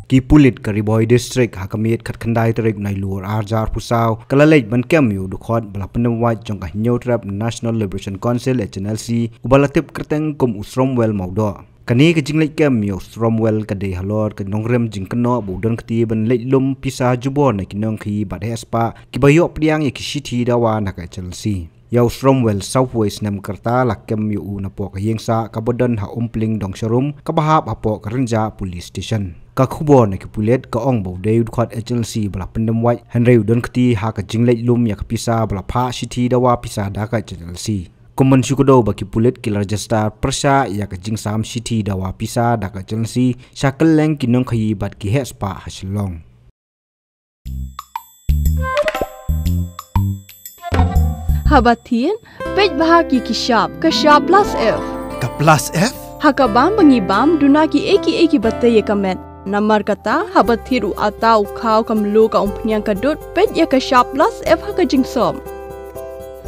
ki pulit Kariboy district hakamit khat khandai tarik nai lur arjar pusau kalalej ban kemiu dukhot bala pandam white jong ka nyotrap National Liberation Council HNLC ubalatip kerteng kum usromwell maudo kani ka jinglej kemiu usromwell ka dei halor ka nongrem jingkano budon khti ban lejlum pisa jubon na kinong khi badhe spa ki bayo priang ye kishiti dawa na ka HNLC Yau Stromwell Southwest nam karta lakem yu na pok yengsa kabodon ha umpling dong sharum kabahap apok renja police station ka khubo na ki pulet ka ong bo de khot agency bala pendem white Henry don khti ha ka jinglej lum ya pisa bala pha city dawa pisa da ka agency Kuman syukudo bagi pulet ki register persa ya ka jingsam city dawa pisa da ka agency syakal leng kinong khayi bat ki hespa hasilong Habatin, pej bahagi kishap, kashap plus F. Ka plus F? Hakabam bangibam duna ki eki batte ye kamet. Namar kata habathiru atau khau kamlu ka umpnyang kadut pej ye kashap plus F haka jingsom.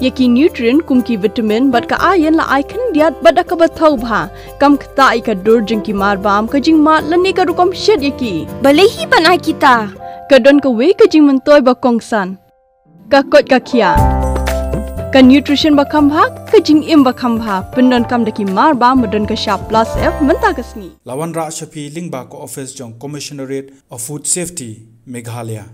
Yeki nutrient kum ki vitamin bat ka ayan la icon diat bat ka bathau bha kam khta I ka dur jing ki mar bam ka jing mat lani ka rukom shed yeki. Balehi banai kita. Kadon ka we ka jing mentoy ba kongsan. Ka kot ka kia. Kan nutrition bakam bhag kajing im bakam bha pendon kam daki mar ba modon ka sharp plus F menta kasni Lawan Ra Shafi Lingba ko office jong Commissionerate of Food Safety Meghalaya